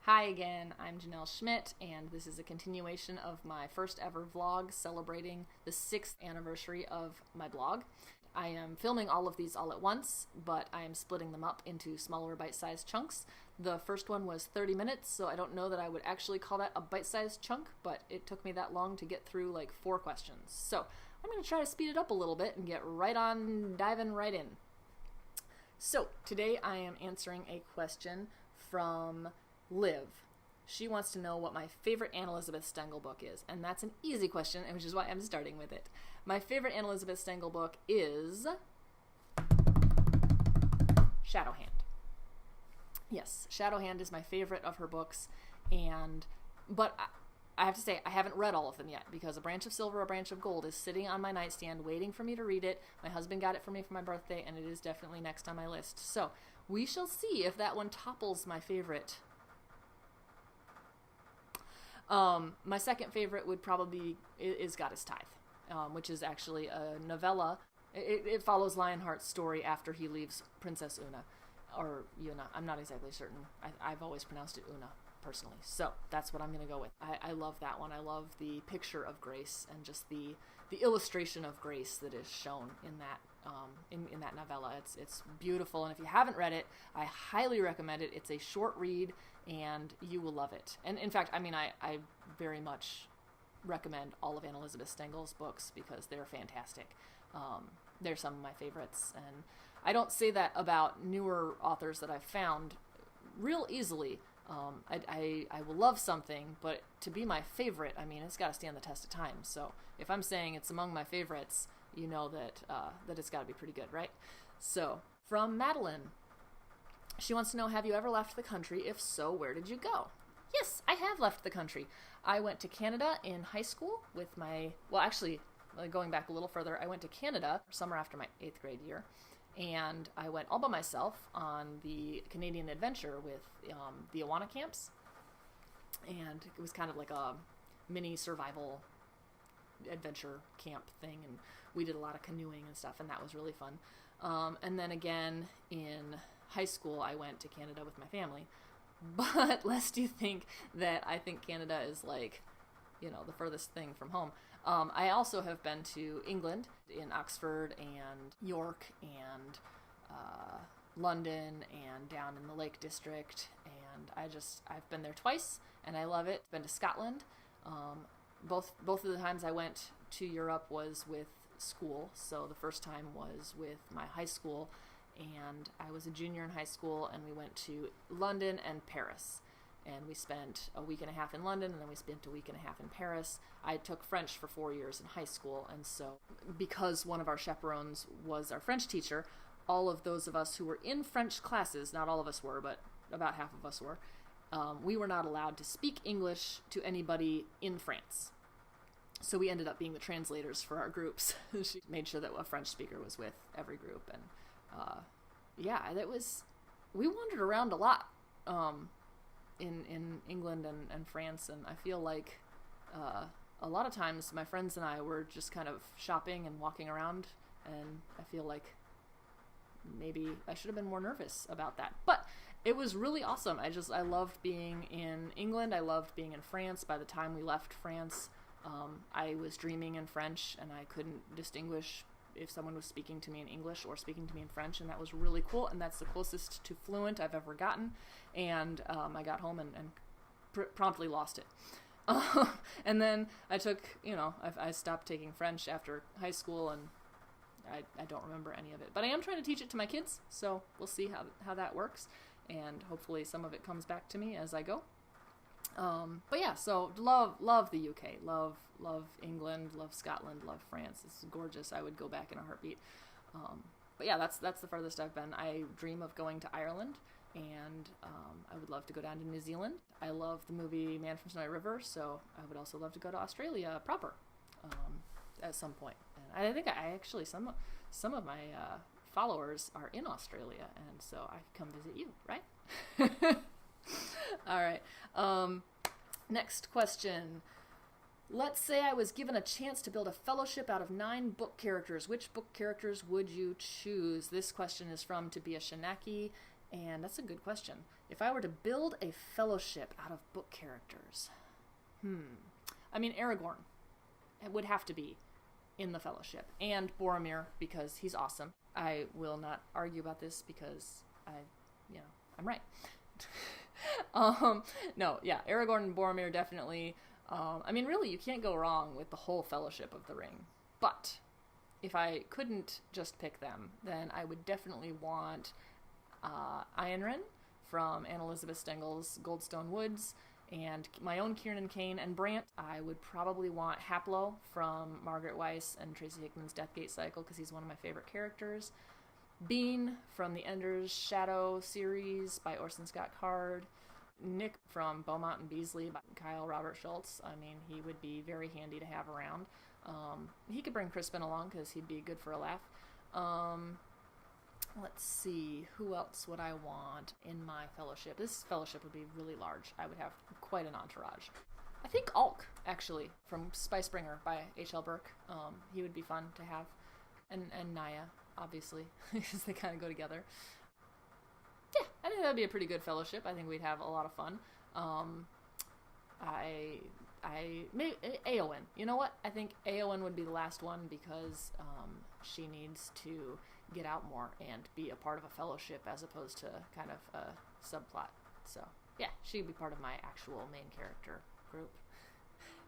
Hi again, I'm Janelle Schmidt, and this is a continuation of my first ever vlog celebrating the 6th anniversary of my blog. I am filming all of these all at once, but I am splitting them up into smaller bite-sized chunks. The first one was 30 minutes, so I don't know that I would actually call that a bite-sized chunk, but it took me that long to get through like 4 questions. So I'm going to try to speed it up a little bit and get right on diving right in. So today I am answering a question from Liv. She wants to know what my favorite Anne Elisabeth Stengl book is, and that's an easy question, which is why I'm starting with it. My favorite Anne Elisabeth Stengl book is Shadowhand. Yes, Shadowhand is my favorite of her books, but I have to say I haven't read all of them yet because A Branch of Silver, A Branch of Gold is sitting on my nightstand waiting for me to read it. My husband got it for me for my birthday, and it is definitely next on my list. So we shall see if that one topples my favorite. My second favorite would probably is Goddess Tithe, which is actually a novella. It follows Lionheart's story after he leaves Princess Una, or Yuna. I'm not exactly certain. I've always pronounced it Una, personally. So that's what I'm going to go with. I love that one. I love the picture of grace and just the illustration of grace that is shown in that in that novella. It's beautiful, and if you haven't read it, I highly recommend it. It's a short read, and you will love it. And in fact, I mean, I very much recommend all of Anne Elisabeth Stengl's books because they're fantastic. They're some of my favorites, and I don't say that about newer authors that I've found real easily. I will love something, but to be my favorite, I mean, it's got to stand the test of time. So if I'm saying it's among my favorites, you know that it's got to be pretty good, right? So from Madeline, she wants to know, have you ever left the country? If so, where did you go? Yes, I have left the country. I went to Canada in high school with going back a little further, I went to Canada summer after my 8th grade year. And I went all by myself on the Canadian adventure with the Awana camps. And it was kind of like a mini survival adventure camp thing. And we did a lot of canoeing and stuff, and that was really fun. And then again in high school, I went to Canada with my family. But lest you think that I think Canada is like, the furthest thing from home. I also have been to England, in Oxford and York and London and down in the Lake District, and I've been there twice, and I love it. Been to Scotland. Both of the times I went to Europe was with school, so the first time was with my high school, and I was a junior in high school, and we went to London and Paris. And we spent a week and a half in London, and then we spent a week and a half in Paris. I took French for 4 years in high school, and so because one of our chaperones was our French teacher, all of those of us who were in French classes, not all of us were, but about half of us were, we were not allowed to speak English to anybody in France. So we ended up being the translators for our groups. She made sure that a French speaker was with every group, and we wandered around a lot. In England and France, and I feel like a lot of times my friends and I were just kind of shopping and walking around, and I feel like maybe I should have been more nervous about that. But it was really awesome. I loved being in England. I loved being in France. By the time we left France, I was dreaming in French, and I couldn't distinguish if someone was speaking to me in English or speaking to me in French, and that was really cool, and that's the closest to fluent I've ever gotten. And I got home and promptly lost it. And then I took, I stopped taking French after high school, and I don't remember any of it. But I am trying to teach it to my kids, so we'll see how that works, and hopefully some of it comes back to me as I go. But yeah, so love the UK, love England, love Scotland, love France. It's gorgeous. I would go back in a heartbeat. But yeah, that's the farthest I've been. I dream of going to Ireland, and I would love to go down to New Zealand. I love the movie Man from Snowy River, so I would also love to go to Australia proper at some point. And I think some of my followers are in Australia, and so I could come visit you, right? All right. Next question. Let's say I was given a chance to build a fellowship out of 9 book characters. Which book characters would you choose? This question is from Tabia Shanaki, And that's a good question. If I were to build a fellowship out of book characters, I mean, Aragorn would have to be in the fellowship, and Boromir, because he's awesome. I will not argue about this because I'm right. No, yeah, Aragorn and Boromir definitely. I mean, really, you can't go wrong with the whole Fellowship of the Ring. But if I couldn't just pick them, then I would definitely want Ianrin from Anne Elisabeth Stengl's Goldstone Woods, and my own Kieran Kane and Brant. I would probably want Haplo from Margaret Weiss and Tracy Hickman's Deathgate Cycle, because he's one of my favorite characters. Bean from the Ender's Shadow series by Orson Scott Card. Nick from Beaumont and Beasley by Kyle Robert Schultz. I mean, he would be very handy to have around. He could bring Crispin along because he'd be good for a laugh. Let's see, who else would I want in my fellowship? This fellowship would be really large. I would have quite an entourage. I think Ulk, actually, from Spicebringer by H.L. Burke. He would be fun to have. And Naya, obviously, because they kind of go together. Yeah, I think that'd be a pretty good fellowship. I think we'd have a lot of fun. Maybe Éowyn. You know what? I think Éowyn would be the last one because she needs to get out more and be a part of a fellowship as opposed to kind of a subplot. So, yeah, she'd be part of my actual main character group.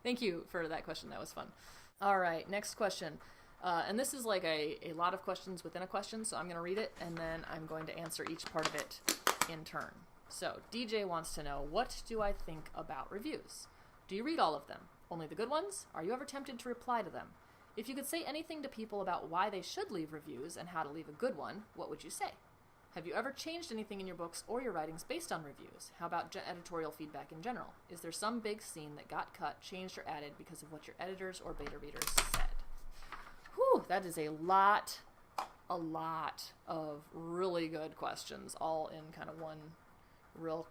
Thank you for that question. That was fun. All right, next question. And this is like a lot of questions within a question, so I'm going to read it, and then I'm going to answer each part of it in turn. So, DJ wants to know, what do I think about reviews? Do you read all of them? Only the good ones? Are you ever tempted to reply to them? If you could say anything to people about why they should leave reviews and how to leave a good one, what would you say? Have you ever changed anything in your books or your writings based on reviews? How about editorial feedback in general? Is there some big scene that got cut, changed, or added because of what your editors or beta readers said? Whew, that is a lot of really good questions, all in kind of one real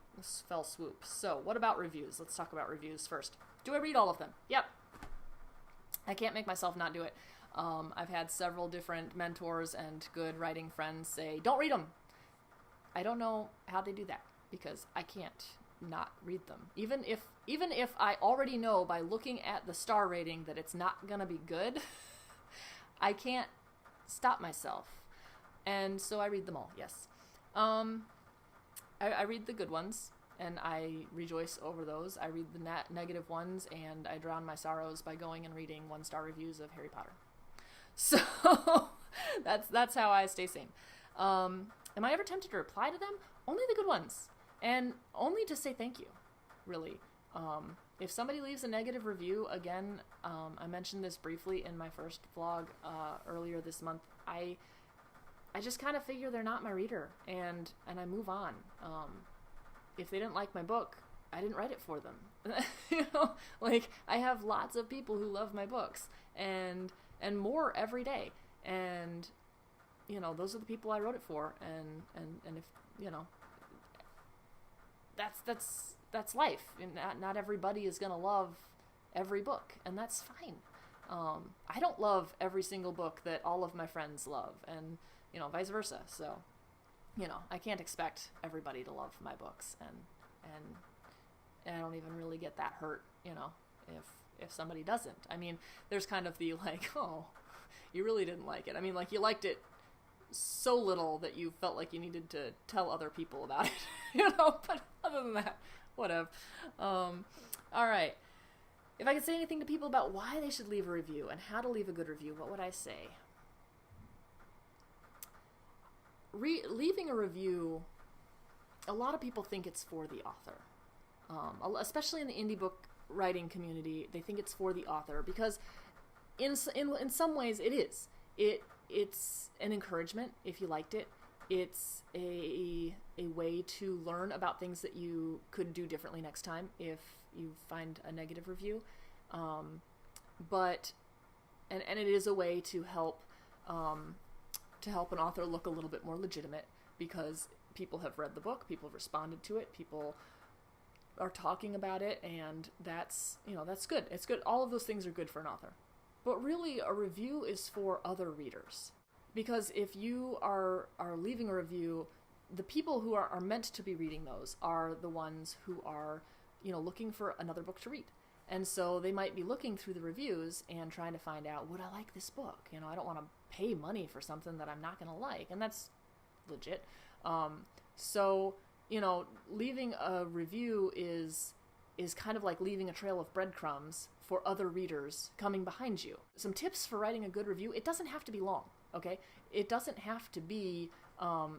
fell swoop. So, what about reviews? Let's talk about reviews first. Do I read all of them? Yep. I can't make myself not do it. I've had several different mentors and good writing friends say, don't read them. I don't know how they do that, because I can't not read them. Even if I already know by looking at the star rating that it's not gonna be good, I can't stop myself. And so I read them all, yes. I read the good ones, and I rejoice over those. I read the negative ones, and I drown my sorrows by going and reading 1-star reviews of Harry Potter. So that's how I stay sane. Am I ever tempted to reply to them? Only the good ones, and only to say thank you, really. If somebody leaves a negative review, again, I mentioned this briefly in my first vlog earlier this month, I just kind of figure they're not my reader, and I move on. If they didn't like my book, I didn't write it for them. You know, like, I have lots of people who love my books, and more every day, and you know, those are the people I wrote it for, and if, you know, that's life. And not everybody is gonna love every book, and that's fine. I don't love every single book that all of my friends love, and you know, vice versa. So, you know, I can't expect everybody to love my books, and I don't even really get that hurt, you know, if somebody doesn't. I mean, there's kind of the like, oh, you really didn't like it. I mean, like, you liked it so little that you felt like you needed to tell other people about it, you know, but other than that, whatever. All right. If I could say anything to people about why they should leave a review and how to leave a good review, what would I say? Leaving a review, a lot of people think it's for the author. Especially in the indie book writing community, they think it's for the author because in some ways it is. It's an encouragement if you liked it. It's a way to learn about things that you could do differently next time if you find a negative review. But it is a way to help an author look a little bit more legitimate, because people have read the book, people have responded to it, people are talking about it, and that's good. It's good. All of those things are good for an author. But really, a review is for other readers. Because if you are leaving a review the people who are meant to be reading those are the ones who are, looking for another book to read. And so they might be looking through the reviews and trying to find out, would I like this book? I don't want to pay money for something that I'm not going to like. And that's legit. So, leaving a review is kind of like leaving a trail of breadcrumbs for other readers coming behind you. Some tips for writing a good review: it doesn't have to be long, okay? It doesn't have to be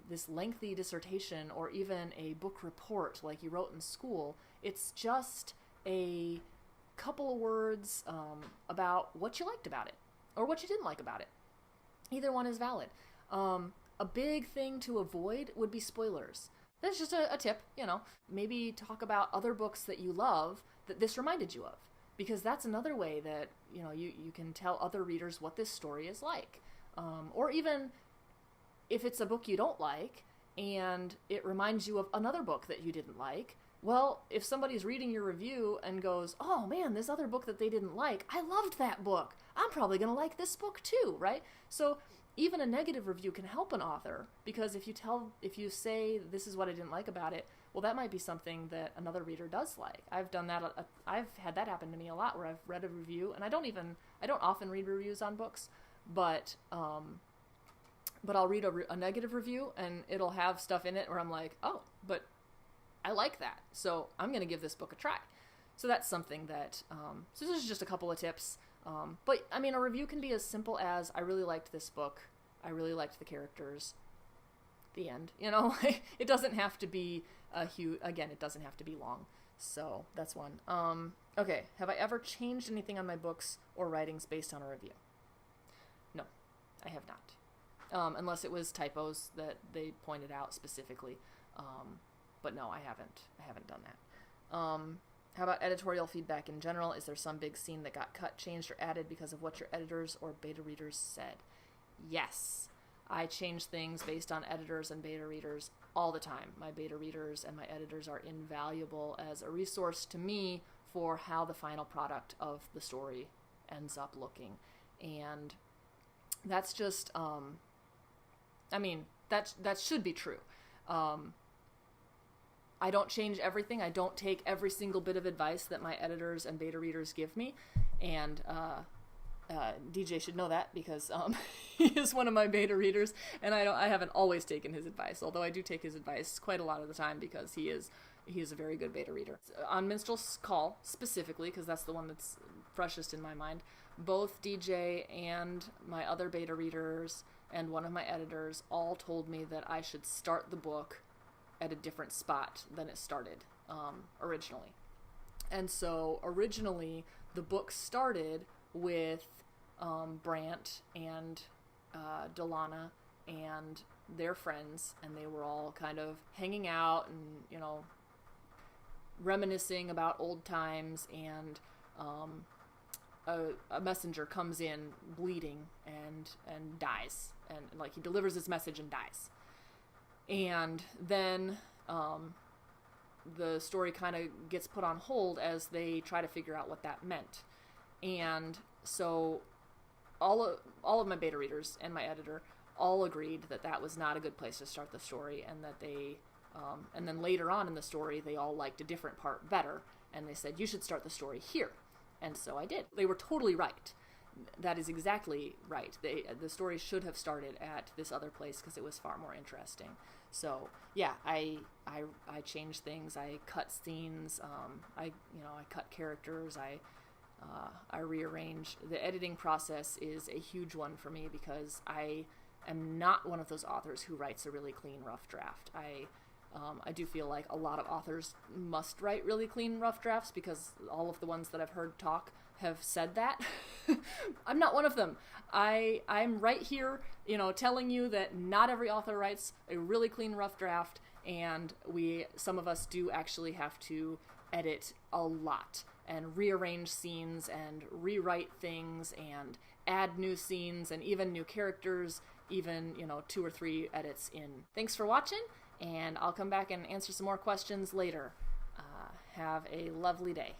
this lengthy dissertation or even a book report like you wrote in school. It's just a couple of words about what you liked about it or what you didn't like about it. Either one is valid. A big thing to avoid would be spoilers. That's just a tip, Maybe talk about other books that you love that this reminded you of, because that's another way that, you can tell other readers what this story is like. Or even if it's a book you don't like and it reminds you of another book that you didn't like, well, if somebody's reading your review and goes, oh man, this other book that they didn't like, I loved that book, I'm probably going to like this book too, right? So even a negative review can help an author, because if you say this is what I didn't like about it, well, that might be something that another reader does like. I've done that. I've had that happen to me a lot, where I've read a review, and I don't often read reviews on books, but I'll read a negative review and it'll have stuff in it where I'm like, oh, but I like that, so I'm going to give this book a try. So that's something that, so this is just a couple of tips. But I mean, a review can be as simple as, I really liked this book, I really liked the characters, the end. It doesn't have to be it doesn't have to be long. So that's one. Okay, have I ever changed anything on my books or writings based on a review? No, I have not. Unless it was typos that they pointed out specifically. But no, I haven't done that. How about editorial feedback in general? Is there some big scene that got cut, changed, or added because of what your editors or beta readers said? Yes. I change things based on editors and beta readers all the time. My beta readers and my editors are invaluable as a resource to me for how the final product of the story ends up looking. And that's just, that should be true. I don't change everything. I don't take every single bit of advice that my editors and beta readers give me. And DJ should know that, because he is one of my beta readers, and I haven't always taken his advice, although I do take his advice quite a lot of the time, because he is a very good beta reader. On Minstrel's Call, specifically, because that's the one that's freshest in my mind, both DJ and my other beta readers and one of my editors all told me that I should start the book at a different spot than it started originally. And so originally the book started with Brant and Delana and their friends, and they were all kind of hanging out and, reminiscing about old times, and a messenger comes in bleeding and dies, and like he delivers his message and dies. And then the story kind of gets put on hold as they try to figure out what that meant. And so all of my beta readers and my editor all agreed that that was not a good place to start the story, and that they and then later on in the story they all liked a different part better, and they said, you should start the story here. And so I did. They were totally right. That is exactly right. The story should have started at this other place because it was far more interesting. So yeah, I change things. I cut scenes. I cut characters. I rearrange. The editing process is a huge one for me, because I am not one of those authors who writes a really clean, rough draft. I do feel like a lot of authors must write really clean, rough drafts, because all of the ones that I've heard talk have said that. I'm not one of them. I'm right here, telling you that not every author writes a really clean, rough draft, and some of us do actually have to edit a lot and rearrange scenes and rewrite things and add new scenes and even new characters, even, 2 or 3 edits in. Thanks for watching, and I'll come back and answer some more questions later. Have a lovely day.